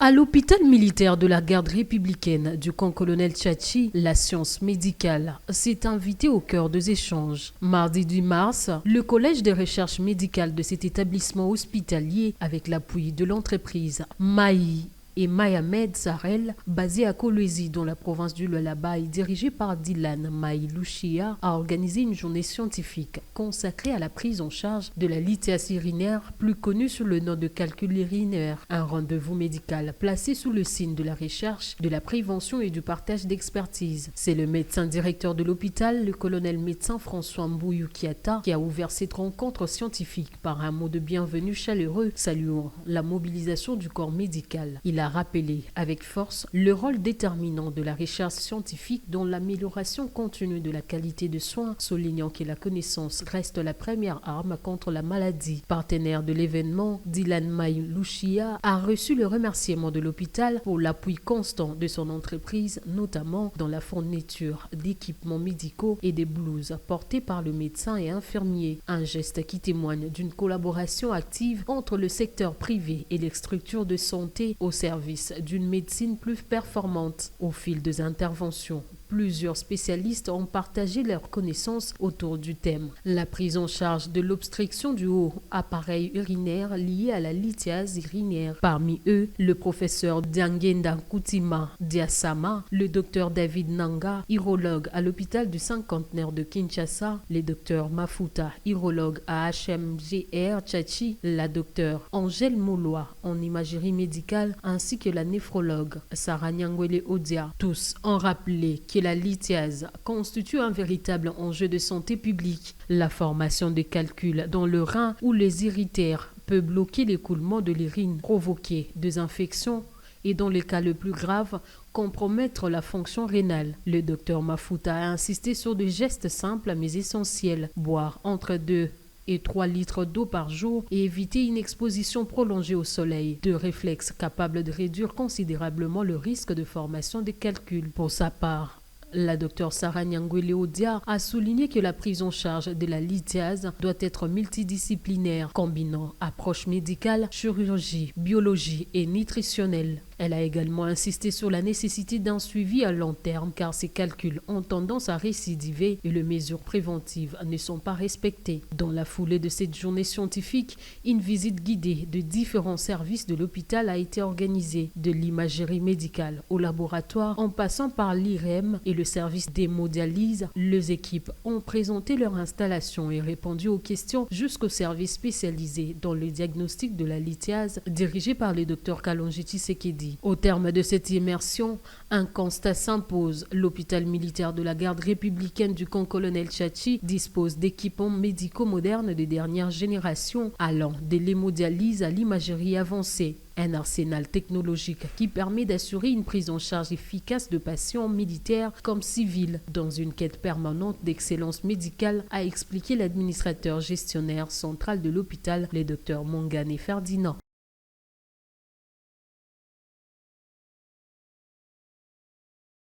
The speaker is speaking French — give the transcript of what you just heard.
À l'hôpital militaire de la garde républicaine du camp-colonel Tchachi, la science médicale s'est invitée au cœur des échanges. Mardi 10 mars, le collège de recherche médicale de cet établissement hospitalier, avec l'appui de l'entreprise Maï et Mayamed Sarel, basé à Kolwezi dans la province du Lualaba et dirigé par Dylan Maï Louchia, a organisé une journée scientifique consacrée à la prise en charge de la lithiase urinaire, plus connue sous le nom de calcul urinaire. Un rendez-vous médical placé sous le signe de la recherche, de la prévention et du partage d'expertise. C'est le médecin directeur de l'hôpital, le colonel médecin François Mbouyou Kiata, qui a ouvert cette rencontre scientifique par un mot de bienvenue chaleureux, saluant la mobilisation du corps médical. Il a rappelé avec force le rôle déterminant de la recherche scientifique dans l'amélioration continue de la qualité de soins, soulignant que la connaissance reste la première arme contre la maladie. Partenaire de l'événement, Dylan Maï Louchia a reçu le remerciement de l'hôpital pour l'appui constant de son entreprise, notamment dans la fourniture d'équipements médicaux et des blouses portées par le médecin et infirmier. Un geste qui témoigne d'une collaboration active entre le secteur privé et les structures de santé au service d'une médecine plus performante. Au fil des interventions, plusieurs spécialistes ont partagé leurs connaissances autour du thème. La prise en charge de l'obstruction du haut appareil urinaire lié à la lithiase urinaire. Parmi eux, le professeur Diangenda Koutima Diasama, le docteur David Nanga, urologue à l'hôpital du cinquantenaire de Kinshasa, le docteur Mafuta, urologue à HMGR Tchachi, la docteure Angèle Moulois en imagerie médicale, ainsi que la néphrologue Sarah Nyangwele Odia. Tous ont rappelé que la lithiase constitue un véritable enjeu de santé publique. La formation des calculs dans le rein ou les urétères peut bloquer l'écoulement de l'urine, provoquer des infections et dans les cas le plus graves, compromettre la fonction rénale. Le docteur Mafuta a insisté sur des gestes simples mais essentiels. Boire entre 2 et 3 litres d'eau par jour et éviter une exposition prolongée au soleil. Deux réflexes capables de réduire considérablement le risque de formation des calculs. Pour sa part, la docteure Sarah Nyangwele Odia a souligné que la prise en charge de la lithiase doit être multidisciplinaire, combinant approche médicale, chirurgie, biologie et nutritionnelle. Elle a également insisté sur la nécessité d'un suivi à long terme car ces calculs ont tendance à récidiver et les mesures préventives ne sont pas respectées. Dans la foulée de cette journée scientifique, une visite guidée de différents services de l'hôpital a été organisée, de l'imagerie médicale au laboratoire en passant par l'IREM et le service d'hémodialyse. Les équipes ont présenté leur installation et répondu aux questions jusqu'au service spécialisé dans le diagnostic de la lithiase dirigé par le docteur Kalonji Tshisekedi. Au terme de cette immersion, un constat s'impose. L'hôpital militaire de la garde républicaine du camp-colonel Tchachi dispose d'équipements médicaux modernes de dernière génération, allant de l'hémodialyse à l'imagerie avancée. Un arsenal technologique qui permet d'assurer une prise en charge efficace de patients militaires comme civils dans une quête permanente d'excellence médicale, a expliqué l'administrateur gestionnaire central de l'hôpital, le docteur Mongane Ferdinand.